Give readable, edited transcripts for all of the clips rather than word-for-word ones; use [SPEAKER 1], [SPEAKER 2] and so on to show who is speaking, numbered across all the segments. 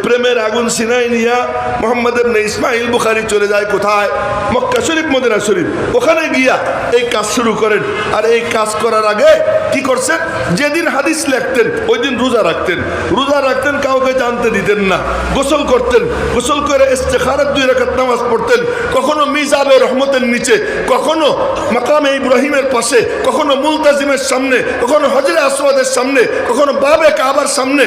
[SPEAKER 1] প্রেমের আগুন সিনাই নিয়া মোহাম্মদ ইবনে ইসমাইল বুখারী চলে যায় কোথায়? মক্কা শরীফ, মদিনা শরীফ। ওখানে গিয়া এই কাজ শুরু করেন। আর এই কাজ করার আগে কি করছেন? যেদিন হাদিস লিখতেন ওই দিন রোজা রাখতেন। রোজা রাখতেন, কাউকে জানতে দিতেন না। গোসল করতেন, গোসল করে ইস্তেখারাত 2 রাকাত নামাজ পড়তেন। কখনো মিজাবে রহমতের নিচে, কখনো মাকামে ইব্রাহিমের পাশে, কখনো মুলতাজিমের সামনে, কখনো হজরে আসওয়াদের সামনে, কখনো বাবে কাবার সামনে,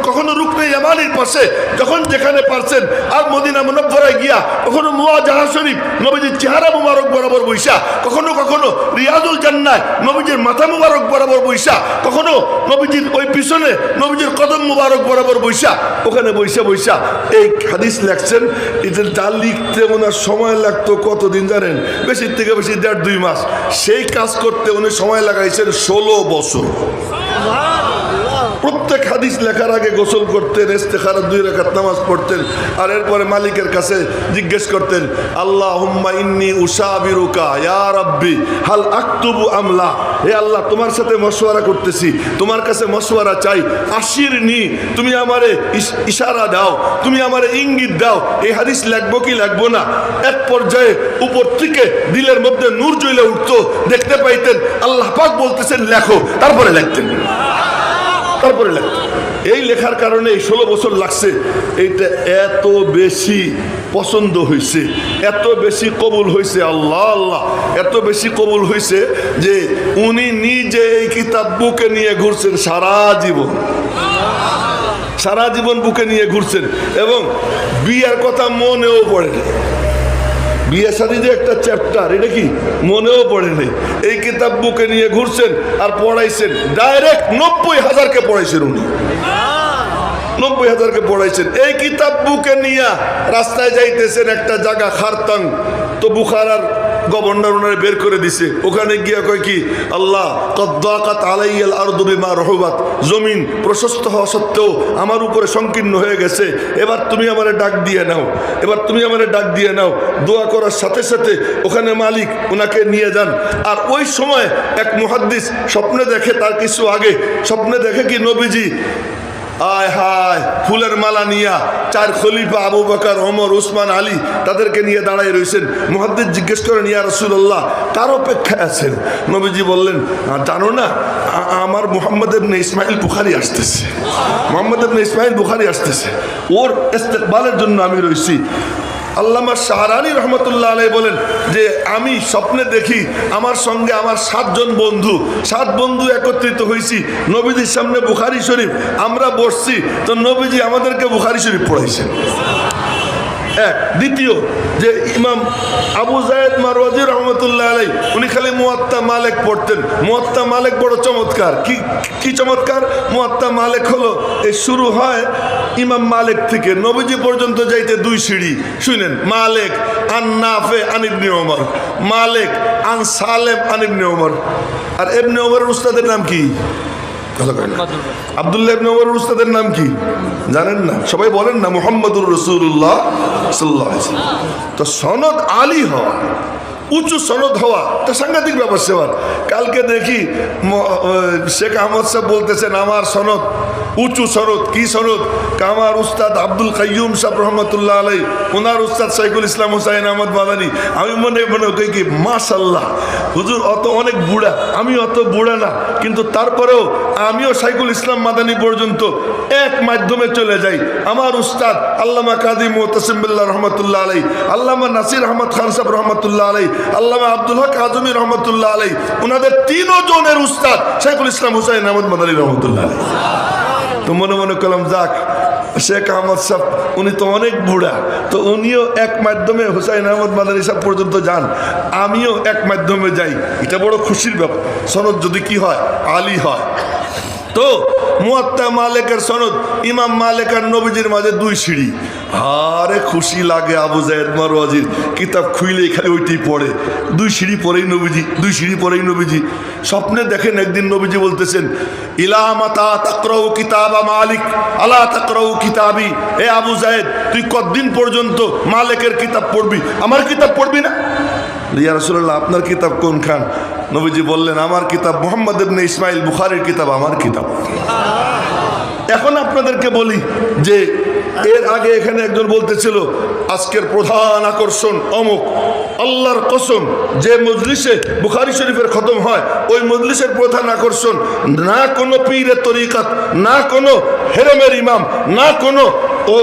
[SPEAKER 1] কখনো রুকনে ইয়ামানির পাশে, যখন যেখানে পারছেন। আর মদিনা মুনাওয়ারায় গিয়া কখনো মুওয়াজাহা শরীফ নবীজির চেহারা মুবারক বরাবর বৈশা, কখনো কখনো রিয়াজুল জান্নায় নবীজির মাথা মুবারক বরাবর বৈশা, কখনো নবীজির ওই পিছনে নবীজির কদম মুবারক বরাবর বৈশা, ওখানে বৈশা এই হাদিস লেখছেন। এটা যা লিখতে ওনার সময় লাগতো কতদিন জানেন? বেশি থেকে বেশি 1.5-2 মাস। সেই কাজ করতে উনি সময় লাগাইছেন 16 বছর। প্রত্যেক হাদিস লেখার আগে গোসল করতেন, ইস্তেখারাত 2 রাকাত নামাজ পড়তেন। আর এরপরে মালিকের কাছে জিজ্ঞেস করতেন, আল্লাহুম্মা ইন্নী উশাবিরুকা ইয়া রাব্বি হাল আকতুবু আমলা। হে আল্লাহ, তোমার সাথে মশওয়ারা করতেছি, তোমার কাছে মশওয়ারা চাই। আশিরনি, তুমি আমারে ইশারা দাও, তুমি আমারে ইঙ্গিত দাও, এই হাদিস লিখবো কি লিখবো না। এক পর্যায়ে উপর থেকে দিলের মধ্যে নূর জ্বলে উঠতো, দেখতে পাইতেন আল্লাহ পাক বলতেছেন লেখো, তারপরে লিখতেন। এই লেখার কারণে এই 16 বছর লাগছে। এইটা এত বেশি পছন্দ হয়েছে, এত বেশি কবুল হয়েছে, আল্লাহ আল্লাহ, এত বেশি কবুল হয়েছে যে উনি নিজে এই কিতাব বুকে নিয়ে ঘুরছেন সারা জীবন বুকে নিয়ে ঘুরছেন। এবং বিয়ের কথা মনেও পড়ে না। বিয়ে শাদী যে একটা চ্যাপ্টার, এটা কি মনেও পড়ে নেই। এই কিতাব বুকে নিয়ে ঘুরছেন আর পড়াইছেন। ডাইরেক্ট 90,000-কে পড়াইছেন উনি, 90,000-কে পড়াইছেন। এই কিতাব বুকে নিয়ে রাস্তায় যাইতেছেন একটা জায়গা খারতাং, তো বুখারার গভর্নর ওনারে বের করে দিছে। ওখানে গিয়া কয় কি, আল্লাহ কদ্দাকাত আলাইয়াল আরদু বিমা রহুবাত, জমিন প্রশস্ত হওয়া সত্ত্বেও আমার উপরে সংকীর্ণ হয়ে গেছে, এবার তুমি আমারে ডাক দিয়ে নাও। দোয়া করার সাথে সাথে ওখানে মালিক ওনাকে নিয়ে যান। আর ওই সময় এক মুহাদ্দিস স্বপ্নে দেখে, তার কিছু আগে স্বপ্নে দেখে কি, নবীজি আয় হায় ফুলের মালা নিয়া 4 খলিফা আবু বকর, ওমর, উসমান, আলী তাদেরকে নিয়ে দাঁড়ায় রয়েছেন। মুহাদ্দিস জিজ্ঞেস করেন, ইয়া রাসূলুল্লাহ, কার অপেক্ষায় আছেন? নবীজি বললেন, জানো না, আমার মুহাম্মদ ইবনে ইসমাইল বুখারী আসতেছে, ওর ইস্তেকবালের জন্য আমি রয়েছি। আল্লামা শাহরানি রহমতুল্লাহ আলাইহি বলেন যে আমি স্বপ্নে দেখি আমার সঙ্গে আমার 7 বন্ধু একত্রিত হয়েছি নবীজির সামনে বুখারী শরীফ, আমরা বসছি, তো নবীজি আমাদেরকে বুখারী শরীফ পড়াইছেন। এক। দ্বিতীয় যে ইমাম আবু যায়েদ মারওয়াজি রহমতুল্লাহ আলাইহি, উনি খালি মুয়াত্তা মালিক পড়তেন। মুয়াত্তা মালিক বড় চমৎকার। কি চমৎকার! মুয়াত্তা মালিক হলো এই শুরু হয় ইমাম মালিক থেকে নবীজি পর্যন্ত যাইতে 2 সিঁড়ি। শুনেন, মালিক আন নাফে আন ইবনে ওমর, মালিক আন সালেম আন ইবনে ওমর। আর ইবনে ওমরের উস্তাদের নাম কি? আব্দুল্লাহ ইবনে ওমরের উস্তাদের নাম কি জানেন না? সবাই বলেন না, মুহাম্মদুর রাসূলুল্লাহ সাল্লাল্লাহু আলাইহি ওয়াসাল্লাম। তো সনদ আলী হওয়া, উঁচু সনদ হওয়া, এটা সাংঘাতিক ব্যাপার সেবার। কালকে দেখি শেখ আহমদ সাহেব বলতেছেন আমার সনদ উঁচু সনদ। কি সনদ? আমার উস্তাদ আব্দুল কাইয়ুম সাহেব রহমতুল্লাহ আলাইহি, ওনার উস্তাদ শাইখুল ইসলাম হুসাইন আহমদ মাদানী। আমি মনে কই কি, মাশাআল্লাহ, হুজুর অনেক বুড়া, আমি অত বুড়া না, কিন্তু তারপরেও আমিও শাইখুল ইসলাম মাদানী পর্যন্ত এক মাধ্যমে চলে যাই। আমার উস্তাদ আল্লামা কাজী মুতাসিম বিল্লাহ রহমতুল্লাহ আলাইহি, আল্লামা নাসির আহমদ খান সাহেব রহমতুল্লাহ আলাইহি, আল্লামা আব্দুল হক আজমি রহমতুল্লাহ আলাইহি, ওনাদের 3 জনের উস্তাদ শাইখুল ইসলাম হুসাইন আহমদ মাদানী রহমতুল্লাহ আলাইহি। তো মনে করলাম, যাক, শেখ আহমদ সাহেব উনি তো অনেক বুড়া, তো উনিও এক মাধ্যমে হুসাইন আহমদ মাদানী সাহেব পর্যন্ত যান, আমিও এক মাধ্যমে যাই। এটা বড় খুশির ব্যাপার, সনদ যদি কি হয়, আলী হয়। তো মুয়াত্তা মালিকের সনদ, ইমাম মালিক আর নবীজির মাঝে 2 সিঁড়ি। আরে খুশি লাগে। আবু যায়েদ মারওয়াজির কিতাব খুইলে খালি ওইটাই পড়ে, 2 সিঁড়ি পরেই নবীজি। স্বপ্নে দেখেন একদিন নবীজি বলতেছেন, ইলা মাতা তাকরাউ কিতাবা মালিক আলা তাকরাউ কিতাবি। এ আবু যায়েদ, তুই কতদিন পর্যন্ত মালিকের কিতাব পড়বি, আমার কিতাব পড়বি না? ইয়া রাসূলুল্লাহ, আপনার কিতাব কোনখান? নবীজি বললেন, আমার কিতাব মুহাম্মদ ইবনে ইসমাইল বুখারীর কিতাব আমার কিতাব। এখন আপনাদেরকে বলি যে এর আগে এখানে একজন বলতেছিল আজকের প্রধান আকর্ষণ অমুক। আল্লাহর কসম, যে মজলিসে বুখারী শরীফের খতম হয় ওই মজলিসের প্রধান আকর্ষণ না কোনো পীরের তরিকাত, না কোনো হেরেমের ইমাম, না কোনো ও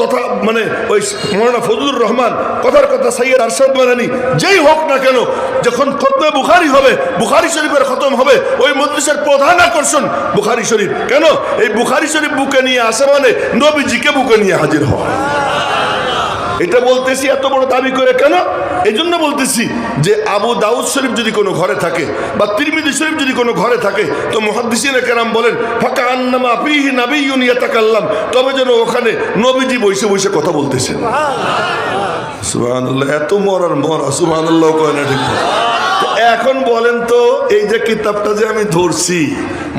[SPEAKER 1] তথা মানে ওই মৌলানা ফজলুর রহমান, কথার কথা সৈয়দ আরশাদ মাদানী, যেই হোক না কেন, যখন খতমে বুখারী হবে, বুখারী শরীফের খতম হবে, ওই মজলিসের প্রধান আকর্ষণ বুখারী শরীফ। কেন? এই বুখারী শরীফ বুকে নিয়ে আসে মানে নবীজিকে বুকে নিয়ে হাজির হয়। এটা বলতেছি এত বড় দাবি করে কেন? এই জন্য বলতেছি যে আবু দাউদ শরীফ যদি কোনো ঘরে থাকে বা তিরমিজি শরীফ যদি কোনো ঘরে থাকে তো মুহাদ্দিসিনে কেরাম বলেন ফাকা আন্নামা ফীহি নাবিয়্যুন ইয়াতাকাল্লাম, তবে যেন ওখানে নবীজি বসে বসে কথা বলতেছেন। সুবহানাল্লাহ, এত মরার মরা সুবহানাল্লাহ কয় না, ঠিক না? এখন বলেন তো, এই যে কিতাবটা যে আমি ধরছি,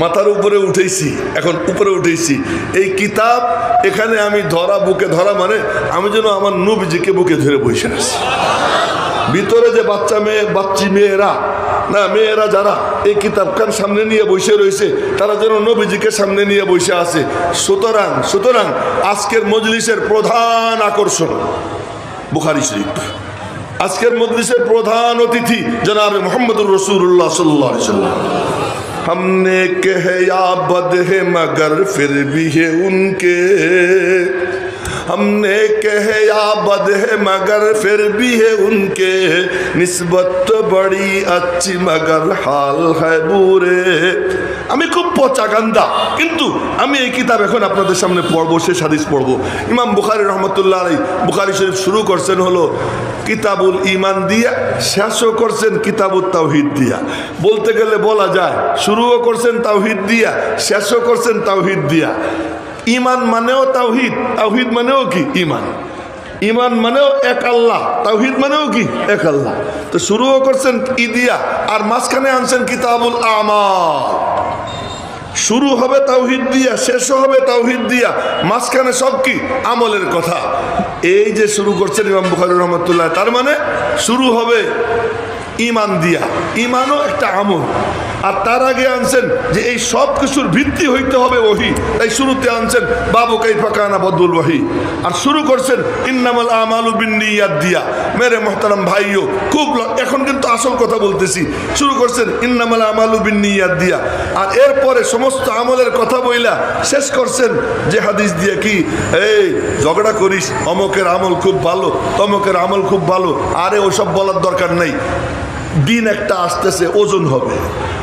[SPEAKER 1] মাথার উপরে উঠেছি, এখন উপরে উঠেছি, এই কিতাব এখানে আমি ধরা, বুকে ধরা মানে আমি যেন আমার নবীজিকে বুকে ধরে বসে আছি। ভিতরে যে বাচ্চি মেয়েরা না, মেয়েরা যারা এই কিতাবখান সামনে নিয়ে বসে রয়েছে, তারা যেন নবীজিকে সামনে নিয়ে বসে আছে। সুতরাং আজকের মজলিসের প্রধান আকর্ষণ বুখারী শরীফ। আজকের মজলিসের প্রধান অতিথি জনাব মুহাম্মদুর রাসূলুল্লাহ সাল্লাল্লাহু আলাইহি ওয়াসাল্লাম। हमने कहे या बद है मगर फिर भी है उनके, हमने कहे या बद है मगर फिर भी है उनके, निस्बत तो बड़ी अच्छी मगर हाल है बुरे। আমি খুব পচা গান্দা, কিন্তু আমি এই কিতাব এখন আপনাদের সামনে পড়বো, শেষ হাদিস পড়বো। ইমাম বুখারী রহমতুল্লাহ আলাইহি বুখারী শরীফ শুরু করছেন হলো কিতাবুল ঈমান দিয়া, শেষও করছেন কিতাবুত তাওহীদ দিয়া। বলতে গেলে বলা যায় শুরুও করছেন তাওহীদ দিয়া, শেষও করছেন তাওহীদ দিয়া। ঈমান মানেও তাওহীদ, তাওহীদ মানেও কি ঈমান, ঈমান মানেও এক আল্লাহ, তাওহীদ মানেও কি এক আল্লাহ। তো শুরুও করছেন ই দিয়া, আর মাঝখানে আনছেন কিতাবুল আমাল। শুরু হবে তাওহীদ দিয়া, শেষও হবে তাওহীদ দিয়া, মাঝখানে সব কি আমলের কথা। এই যে শুরু করছেন ইমাম বুখারী রহমাতুল্লাহ, তার মানে শুরু হবে ঈমান দিয়া, ঈমানও একটা আমল। আর তার আগে আনছেন যে এই সব কিছুর ভিত্তি হইতে হবে ওহী, তাই শুরুতে আনছেন বাবু কাইফা কানা বদুল ওহী, আর শুরু করছেন ইন্নামাল আমালু বিন্নিয়াত দিয়া। মেরে মোহতারাম ভাইও, খুব এখন কিন্তু আসল কথা বলতেছি, শুরু করছেন ইন্নামাল আমালু বিন্নিয়াত দিয়া, আর এরপরে সমস্ত আমলের কথা বইলা শেষ করছেন যে হাদিস দিয়ে কি, এই ঝগড়া করিস, অমকের আমল খুব ভালো, তমকের আমল খুব ভালো, আরে ওসব বলার দরকার নেই। দিন একটা আসতেছে, ওজন হবে,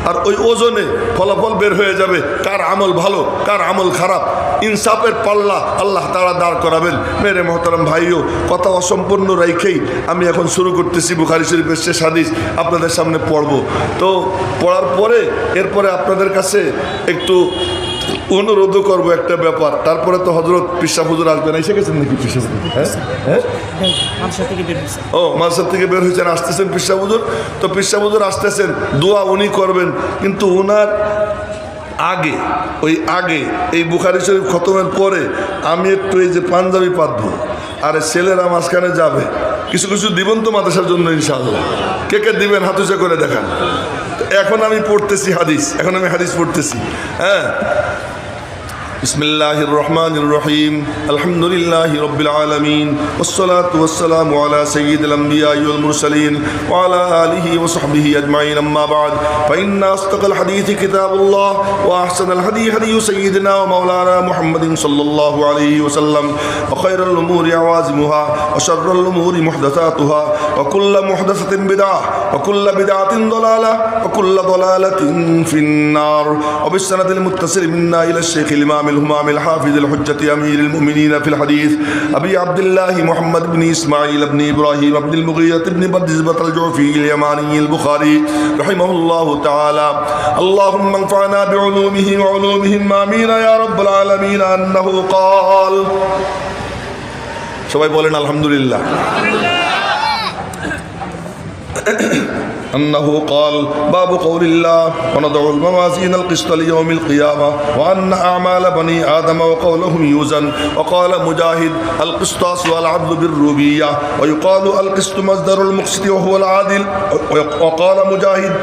[SPEAKER 1] আর ওই ওজনে ফলাফল বের হয়ে যাবে কার আমল ভালো কার আমল খারাপ। ইনসাফের পাল্লা আল্লাহ তাআলা দাঁড় করাবেন। মেরে মোহতারাম ভাইও, কথা অসম্পূর্ণ রেখেই আমি এখন শুরু করতেছি বুখারী শরীফের শেষ হাদিস আপনাদের সামনে পড়ব। তো পড়ার পরে এরপরে আপনাদের কাছে একটু অনুরোধও করবো একটা ব্যাপার। তারপরে তো হযরত পিসা হুজুর আসবেন, এসে গেছেন নাকি পিসা হুজুর? হ্যাঁ, ও মাদ্রাসা থেকে বের হয়েছেন, আসতেছেন পিসা হুজুর। তো পিসা হুজুর আসতেছেন, দোয়া উনি করবেন, কিন্তু ওনার আগে এই বুখারী শরীফ খতমের পরে আমি একটু এই যে পাঞ্জাবি পাতবো, আর ছেলেরা মাঝখানে যাবে, কিছু কিছু দিবেন তো মাদ্রাসার জন্য ইনশাআল্লাহ। কে কে দিবেন হাত উঁচা করে দেখান। এখন আমি পড়তেছি হাদিস, পড়তেছি। হ্যাঁ, বিসমিল্লাহির রহমানির রহিম, আলহামদুলিল্লাহি রাব্বিল আলামিন, ওয়াসসালাতু ওয়াসসালামু আলা সাইয়্যিদিল আমবিয়াই ওয়াল মুরসালিন ওয়া আলা আলিহি ওয়া সাহবিহি আজমাইন, আম্মা বা'দ, ফাইন্না আসতাকাল হাদিসি কিতাবুল্লাহ ওয়া আহসানাল হাদী হাদী সাইয়্যিদিনা ওয়া মাওলানা মুহাম্মাদিন সাল্লাল্লাহু আলাইহি ওয়াসাল্লাম, ওয়া খায়রাল উমুরি আওয়াজিমুহা ওয়া শাররাল উমুরি মুহদাসাতুহা ওয়া কুল্লু মুহদাসাতিন বিদআহ ওয়া কুল্লু বিদআতিন দালালাহ ওয়া কুল্লু দালালাতিন ফিন্নার। ওয়া বিসনাদিল মুত্তাসিল মিন্না ইলা শাইখিল ইমাম الهمام الحافظ الحجة أمير المؤمنين في الحديث أبي عبد الله محمد بن إسماعيل بن إبراهيم بن المغيرة بن بردزبة الجعفي اليماني البخاري رحمه الله تعالى. اللهم انفعنا بعلومه وعلومهم آمين يا رب العالمين. أنه قال, সবাই বলেন আলহামদুলিল্লাহ। أنه قال باب قول الله ونضع الموازين القسط ليوم القيامة وأن أعمال بني آدم وقولهم يوزن. وقال مجاهد القسطاس والعدل بالربوبية، ويقال القسط مصدر المقسط وهو العادل. وقال مجاهد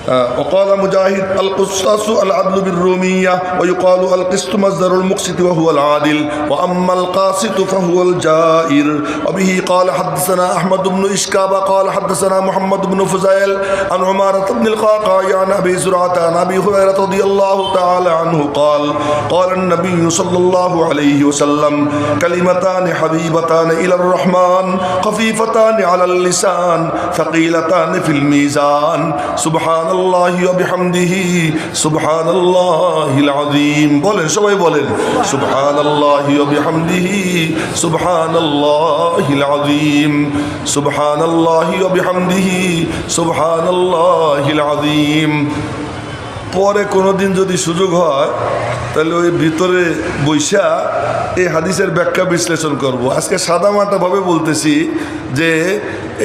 [SPEAKER 1] وقال مجاهد القسطاس العدل بالرومية ويقال القسط مصدر المقسط وهو العادل وأما القاسط فهو الجائر وبه قال حدثنا أحمد بن إشكاب قال حدثنا محمد بن فزيل عن عمارة بن القعقاع عن أبي زرعة عن أبي هريرة رضي الله تعالى عنه قال قال النبي صلى الله عليه وسلم كلمتان حبيبتان إلى الرحمن خفيفتان على اللسان ثقيلتان في الميزان سبحان الله وبحمده سبحان الله العظيم বলেন সবাই বলেন سبحان الله وبحمده سبحان الله العظيم سبحان الله وبحمده سبحان الله العظيم পরে কোনোদিন যদি সুযোগ হয় তাহলে ওই ভিতরে বৈশা এই হাদিসের ব্যাখ্যা বিশ্লেষণ করব। আজকে সাদামাটাভাবে বলতেছি যে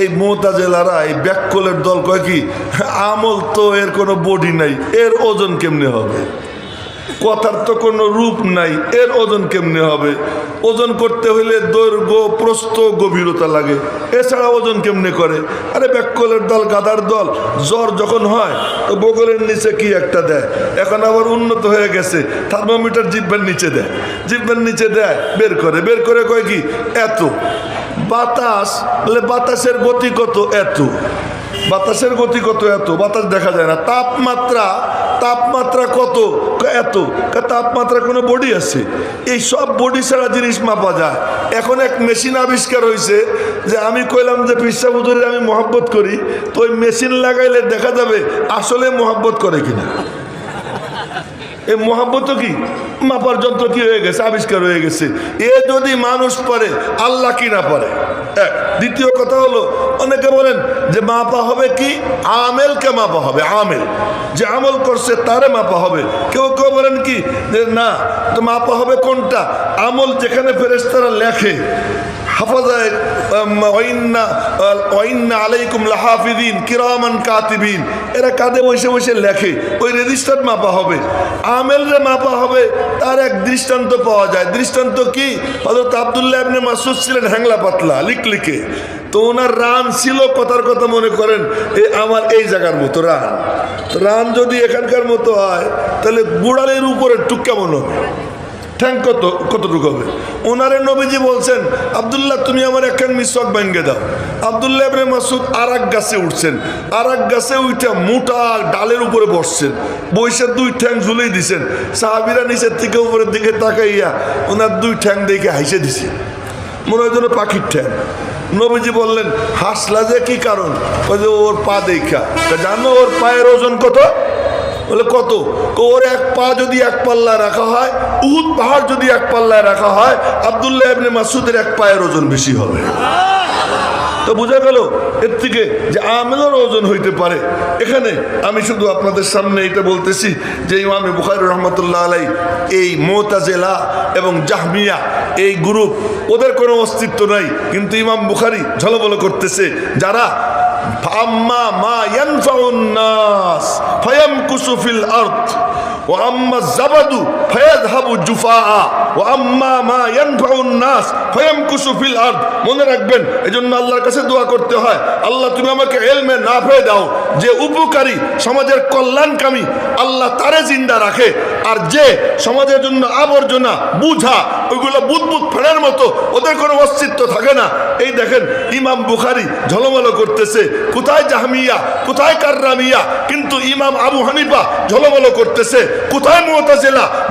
[SPEAKER 1] এই মুতাজিলারা এই ব্যাককলের দল কয় কি আমল তো এর কোনো বডি নাই, এর ওজন কেমনে হবে, কথার তো কোনো রূপ নাই, এর ওজন কেমনে হবে, ওজন করতে হইলে দৈর্ঘ্য প্রস্থ গভীরতা লাগে, এছাড়া ওজন কেমনে করে। আরে ব্যাককলের দল গাধার দল, জ্বর যখন হয় তো বগলের নিচে কি একটা দেয়, এখন আবার উন্নত হয়ে গেছে থার্মোমিটার জিহ্বার নিচে দেয়, জিহ্বার নিচে দেয় বের করে কয় কি এত বাতাস, বলে বাতাসের গতি কত এত, বাতাসের গতি কত এত, বাতাস দেখা যায় না। তাপমাত্রা কত এত, তাপমাত্রা কোনো বডি আছে, এই সব বডি ছাড়া জিনিস মাপা যায়। এখন এক মেশিন আবিষ্কার হয়েছে যে আমি কইলাম যে পিসা হুজুরের আমি মহব্বত করি, তো ওই মেশিন লাগাইলে দেখা যাবে আসলে মহব্বত করে কিনা। এই মহব্বত কি মাপার যন্ত্র কি হয়ে গেছে, আবিষ্কার হয়ে গেছে। এ যদি মানুষ পারে আল্লাহ কি না পারে। দ্বিতীয় কথা হলো অনেকে বলেন যে মাপা হবে কি আমেলকে মাপা হবে, আমেল যে আমল করছে তারে মাপা হবে। কেউ বলেন কি যে না, তো মাপা হবে কোনটা, আমল যেখানে ফেরেশতারা লেখে হাফাজায় আলাইকুম লাহাফিদিন কিরামান কাতিবিন, এরা কাঁধে বসে বসে লেখে, ওই রেজিস্টার মাপা হবে। আমেলরে মাপা হবে তার এক দৃষ্টান্ত পাওয়া যায়। দৃষ্টান্ত কি, হযরত আব্দুল্লাহ ইবনে মাসউদ ছিলেন হ্যাংলা পাতলা লিকলিকে, তো ওনার রান ছিল কথার কথা মনে করেন আমার এই জায়গার মতো রান যদি এখানকার মতো হয় তাহলে বুড়ালের উপরে টুক কেমন হবে, ঠ্যাং কতটুকু হবে। ওনারে নবীজি বলছেন আব্দুল্লাহ তুমি আমার একখান মিসওয়াক ভাঙ্গে দাও। আব্দুল্লাহ ইবনে মাসউদ আরাক গাছে উঠছেন, আরাক গাছে উঠে মোটা ডালের উপরে বসছেন, বৈশাখ দুই ঠ্যাং ঝুলেই দিছেন। সাহাবীরা নিচের থেকে উপরের দিকে তাকাইয়া ওনার দুই ঠ্যাং দেখে হাসে দিছে, মনে হয় যেন পাখির ঠ্যাং। নবীজি বললেন হাসলা যে কি কারণ, ওর পা দেখা। জানো ওর পায়ের ওজন কত, বলে কত, ওর এক পা যদি এক পাল্লায় রাখা হয়, উহুদ পাহাড় যদি এক পাল্লায় রাখা হয়, আব্দুল্লাহ ইবনে মাসউদের এক পায়ের ওজন বেশি হবে। তো বোঝা গেল এর থেকে যে আমেলের ওজন হইতে পারে। এখানে আমি শুধু আপনাদের সামনে এটা বলতেছি যে ইমাম বুখারী রাহমাতুল্লাহ আলাইহি এই মুতাজিলা এবং জাহমিয়া এই গ্রুপ, ওদের কোনো অস্তিত্ব নাই, কিন্তু ইমাম বুখারী ঝলমল করতেছে যারা আম্মা মা ইয়ানফাউন নাস ফায়ামকুসু ফিল আরদ ওয়া আম্মা যাবাদু ফায়াযহাবু জুফাআ ওয়া আম্মা মা ইয়ানফাউন নাস ফায়ামকুসু ফিল আরদ। মনে রাখবেন, এজন্য আল্লাহর কাছে দোয়া করতে হয়, আল্লাহ তুমি আমাকে ইলমে নাফে দাও, যে উপকারী সমাজের কল্যাণকামী আল্লাহ তারে জিন্দা রাখে, আর যে সমাজের জন্য আবর্জনা বুঝা ওইগুলো বুদবুদ ফেরার মতো ওদের কোনো অস্তিত্ব থাকে না। এই দেখেন ইমাম বুখারী ঝলমল করতেছে, কোথায় জাহমিয়া কোথায় কাররামিয়া, কিন্তু ইমাম আবু হানিফা ঝলমল করতেছে কোথায়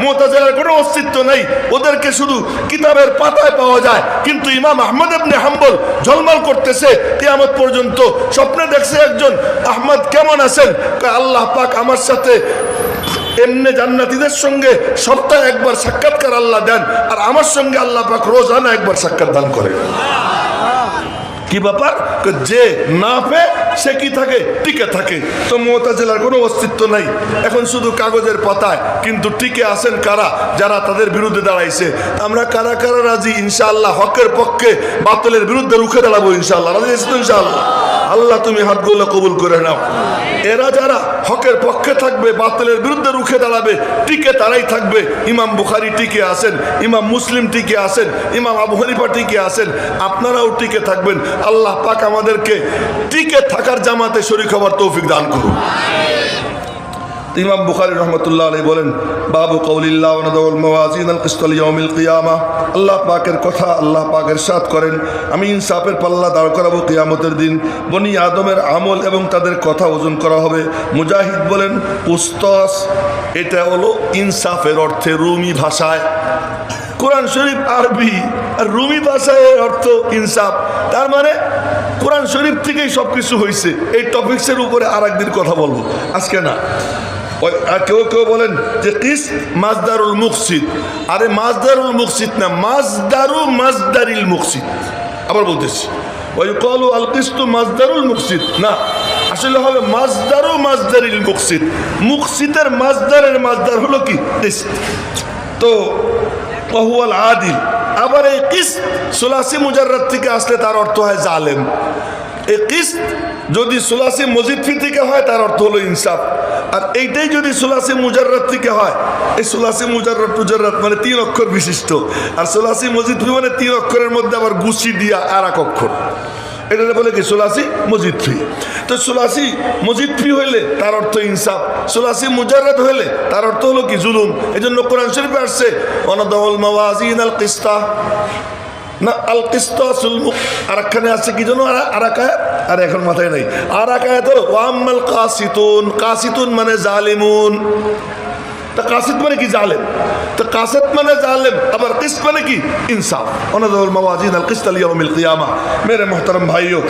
[SPEAKER 1] মুতাজিলার কোনো অস্তিত্ব নেই, ওদেরকে শুধু কিতাবের পাতায় পাওয়া যায়। কিন্তু ইমাম আহমদ ইবনে হাম্বল ঝলমল করতেছে কিয়ামত পর্যন্ত। স্বপ্নে দেখছে একজন, আহমদ কেমন আছেন, আল্লাহ পাক আমার সাথে এমনি জান্নাতীদের সঙ্গে সপ্তাহে একবার সাক্ষাৎকার আল্লাহ দেন, আর আমার সঙ্গে আল্লাহ পাক রোজানা একবার সাক্ষাৎ দান করেন। কি ব্যাপার, যে না পেয়ে সে কি থাকে, টিকে থাকে। তো মুতাজিলার কোনো অস্তিত্ব নাই, এখন শুধু কাগজের পাতায়। কিন্তু টিকে আছেন কারা, যারা তাদের বিরুদ্ধে দাঁড়াইছে। আমরা কারা কারা রাজি ইনশাআল্লাহ হকের পক্ষে বাতিলের বিরুদ্ধে রুখে দাঁড়াবো ইনশাআল্লাহ, রাজি আছি তো ইনশাআল্লাহ। আল্লাহ তুমি হাতগুলো কবুল করে নাও। এরা যারা হকের পক্ষে থাকবে, বাতিলের বিরুদ্ধে রুখে দাঁড়াবে, টিকে তারাই থাকবে। ইমাম বুখারী টিকে আছেন, ইমাম মুসলিম টিকে আছেন, ইমাম আবু হানিফা টিকে আছেন, আপনারাও টিকে থাকবেন। আল্লাহ পাক আমাদেরকে টিকে থাকার জামাতে শরীক হওয়ার তৌফিক দান করুন। ইমাম বুখারী রহমতুল্লাহ আলাইহি বলেন, বাবু কওলিল্লাহ ওয়া নাদাউল মাওয়াজিন আল কিসত লিয়াউমিল কিয়ামা, আল্লাহ পাকের কথা, আল্লাহ পাক ইরশাদ করেন, আমি ইনসাফের পাল্লা দাঁড় করাবো কিয়ামতের দিন, বনি আদমের আমল এবং তাদের কথা ওজন করা হবে। মুজাহিদ বলেন কুস্তাস, এটা হলো ইনসাফের অর্থে রুমি ভাষায়, কোরআন শরীফ আরবি আর রুমি ভাষায় অর্থ ইনসাফ, তার মানে কোরআন শরীফ থেকেই সব কিছু হয়েছে। এই টপিক্সের উপরে আর একদিন কথা বলবো, আজকে না। কেউ কেউ বলেন যে কিস মাজদারুল মুকসিদ, আরে মাজদারুল মুকসিদ না, মাজদারিল মুকসিদ। আবার বলতেছি ওই কলু আল কিস্তু মাজদারুল মুকসিদ না, আসলে হবে মাজদারিল মুকসিদ। মুকসিদের মাজদার হলো কি কিস্ত, তো ওয়াহুয়াল আদিল। আবার এই কিস্ত সুলাসি মুজাররাদ থেকে আসলে তার অর্থ হয় জালেম। এই কিস্ত যদি সুলাসি মজিদফি থেকে হয় তার অর্থ হলো ইনসাফ। আর এইটাই যদি সুলাসি মুজাররাদ থেকে হয়, এই সুলাসি মুজাররাদ মানে 3 অক্ষর বিশিষ্ট, আর সুলাসি মজিদফি মানে 3 অক্ষরের মধ্যে আবার গুছি দিয়া আর এক অক্ষর, এটা বলে কি সুলাসি মজিদফি। তো সুলাসি মজিদফি হইলে তার অর্থ ইনসাফ, সুলাসি মুজাররাদ হইলে তার অর্থ হলো কি জুলুম। এই জন্য কোরআন শরীফে আসছে ওয়ানাদাউল মাওয়াজিন আল কিসতা না, আল কিসতাসুল মুক, আরেকখানে আছে কি জন্য আরাকায়াত, আর এখন মাথায় নাই। আরাকায়াত হলো ওয়াম্মাল কাসিতুন, কাসিতুন মানে জালিমুন। তা কাসিদ মানে কি জালেম, তো কাসিদ মানে জালেম, আবার কিসত মানে কি ইনসাফ। ওয়ানাদাউল মাওয়াজিন আল কিসত লিয়াউমিল কিয়ামা। মেরে মুহতারাম ভাইও,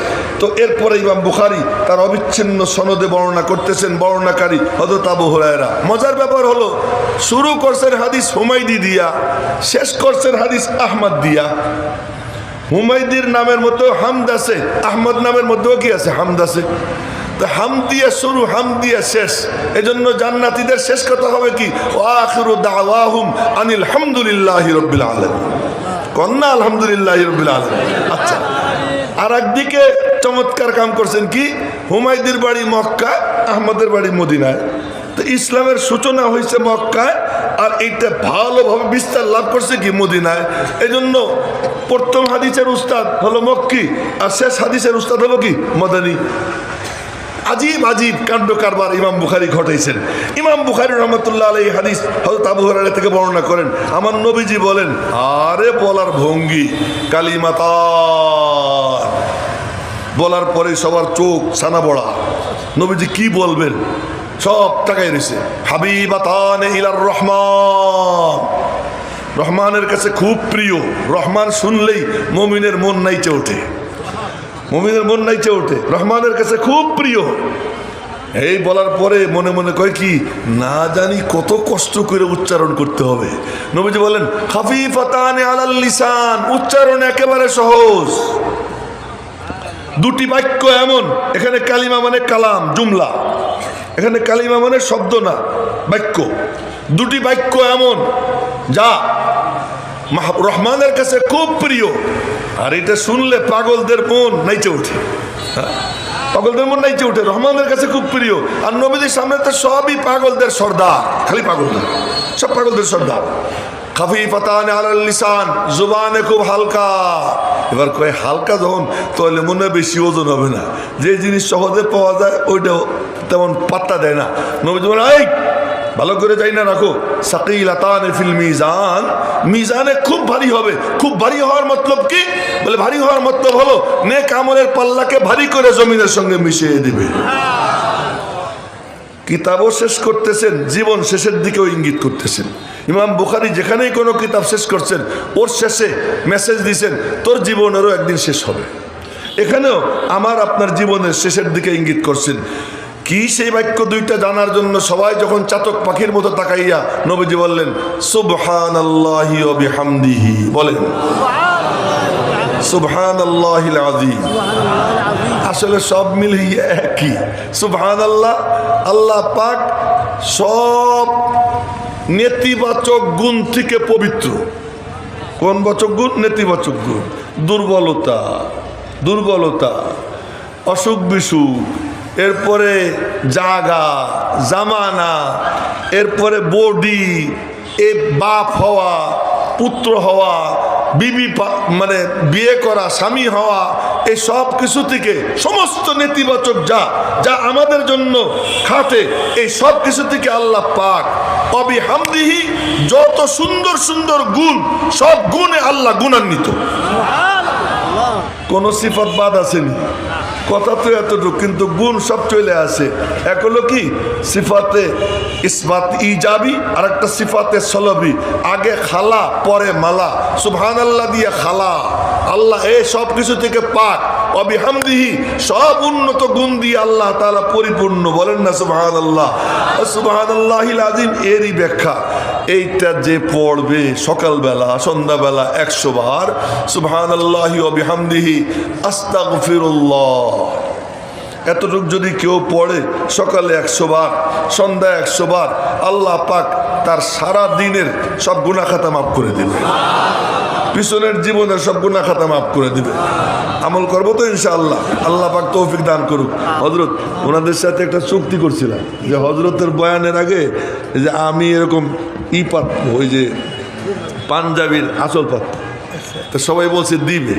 [SPEAKER 1] তো এরপরে ইমাম বুখারী তার অবিচ্ছিন্ন সনদে বর্ণনা করতেছেন, বর্ণনাকারী হযরত আবু হুরায়রা। মজার ব্যাপার হলো শুরু করছেন হাদিস হুমায়দি দিয়া, শেষ করছেন হাদিস আহমদ দিয়া। হুমায়দির নামের মধ্যেও হামদ আছে, আহমদ নামের মধ্যেও কি আছে, হামদ আছে। তো হাম দিয়া শুরু, হাম দিয়া শেষ। এজন্য জান্নাতীদের শেষ কথা হবে কি, ওয়া আখিরু দাওয়াহুম আনিল হামদুলিল্লাহি রাব্বিল আলামিন। কন্না আলহামদুলিল্লাহি রাব্বিল আলামিন। আচ্ছা, আর একদিকে চমৎকার কাম করছেন কি, হুমায়দির বাড়ি মক্কা, আহমদের বাড়ি মদিনায়। তো ইসলামের সূচনা হয়েছে মক্কায়, আর এইটা ভালোভাবে বিস্তার লাভ করছে কি মদিনায়। এই জন্য প্রথম হাদিসের উস্তাদ হলো মক্কি, আর শেষ হাদিসের উস্তাদ হলো কি মদানী। আজীব আজীব কাণ্ড কারবার ইমাম বুখারী ঘটাইছেন। ইমাম বুখারী রহমতুল্লাহ আলাইহি হাদিস হযরত আবু হুরায়রা থেকে বর্ণনা করেন, আমার নবীজি বলেন, আরে বলার ভঙ্গি, কালিমাতা বলার পরে সবার চোখ ছানা বড়া। নবীজি কি বলবেন সব তাকাই রয়েছে। হাবিবাতান ইলার রহমান, রহমানের কাছে খুব প্রিয়। রহমান শুনলেই মুমিনের মন নাইচে ওঠে, মুমিনের মন নাইচে ওঠে, রহমানের কাছে খুব প্রিয়। এই বলার পরে মনে মনে কয় কি, না জানি কত কষ্ট করে উচ্চারণ করতে হবে। নবীজি বলেন খাফিফাতান আলাল লিসান, উচ্চারণ একেবারে সহজ। দুটি বাক্য এমন, এখানে কালিমা মানে কালাম, জুমলা, এখানে কালিমা মানে শব্দ না, বাক্য। দুটি বাক্য এমন যা রহমানের কাছে খুব প্রিয়, আর এটা শুনলে পাগলদের মন নাইচে ওঠে। পাগলদের মন নাইচে ওঠে, রহমানের কাছে খুব প্রিয়। আর নবীদের সামনে তো সবই পাগলদের সর্দার, খালি পাগল না, সব পাগলদের সর্দার। খাফিফাতান আলাল লিসান, জুবানে খুব হালকা। এবার কয় হালকা যখন, তাহলে মনে বেশি ওজন হবে না। যে জিনিস সহজে পাওয়া যায় ওইটাও তেমন পাত্তা দেয় না। নবীজি বলেন, এই ভালো করে যাই না রাখো, সাকিলাতান ফিল মিজান, মিজানে খুব ভারী হবে। খুব ভারী হওয়ার মতলব কি, বলে ভারী হওয়ার মতলব হলো নেক আমলের পাল্লাকে ভারী করে জমিনের সঙ্গে মিশিয়ে দিবে। কিতাবও শেষ করতেছেন, জীবন শেষের দিকেও ইঙ্গিত করতেছেন। ইমাম বুখারী যেখানেই কোনো কিতাব শেষ করছেন, ওর শেষে মেসেজ দিয়েছেন তোর জীবনেরও একদিন শেষ হবে। এখানেও আমার আপনার জীবনের শেষের দিকে ইঙ্গিত করছেন। কি সেই বাক্য দুইটা জানার জন্য সবাই যখন চাতক পাখির মতো তাকাইয়া নবীজি বললেন সুবহানাল্লাহি ওয়া বিহামদিহি, বলেন সুবহানাল্লাহিল আযীম। আসলে সব মিলিয়ে একই সুবহানাল্লাহ। আল্লাহ পাক সব নেতিবাচক গুণ থেকে পবিত্র। কোন বাচক গুণ? নেতিবাচক গুণ। দুর্বলতা, অসুখ বিসুখ, এরপরে জাগা জামানা, এরপরে বডি, এ বাপ হওয়া, পুত্র হওয়া, মানে বিয়ে করা, স্বামী হওয়া, এই সব কিছু থেকে সমস্ত নেতিবাচক যা আমাদের জন্য খাটে, এই সব কিছু থেকে আল্লাহ পাক অবিহামদিহি যত সুন্দর সুন্দর গুণ, সব গুণে আল্লাহ গুণান্বিত। কোন সিফাত বাদ আসেনি, কথা তো এতটুকু, কিন্তু গুণ সব চলে আসে। এক হলো কি সিফাতে ইসবাত ইজাবি, আর একটা সিফাতে সলবি। আগে খালা পরে মালা, সুবহানাল্লাহ দিয়ে খালা, আল্লাহ এই সব কিছু থেকে পাক, অবিহামদিহি সব উন্নত গুণ দিয়ে আল্লাহ তাআলা পরিপূর্ণ। বলেন না সুবহানাল্লাহ, সুবহানাল্লাহিল আযীম। এরই ব্যাখ্যা এইটা যে পড়বে সকালবেলা সন্ধ্যাবেলা 100 বার সুবহানাল্লাহি ওয়া বিহামদিহি আস্তাগফিরুল্লাহ, এতটুক যদি কেউ পড়ে সকালে 100 বার, সন্ধ্যায় 100 বার, আল্লাহ পাক তার সারা দিনের সব গুনাহ খাতা মাফ করে দিবে, পিছনের জীবনের সব গুনাহ খাতা মাফ করে দিবে। আমল করবো তো ইনশাআল্লাহ, আল্লাহ পাক তৌফিক দান করুক। হযরত ওনাদের সাথে একটা চুক্তি করছিলাম যে হযরতের বয়ানের আগে যে আমি এরকম পাতবো, ওই যে পাঞ্জাবির আঁচল পাতবো, তো সবাই বলছে দিবে।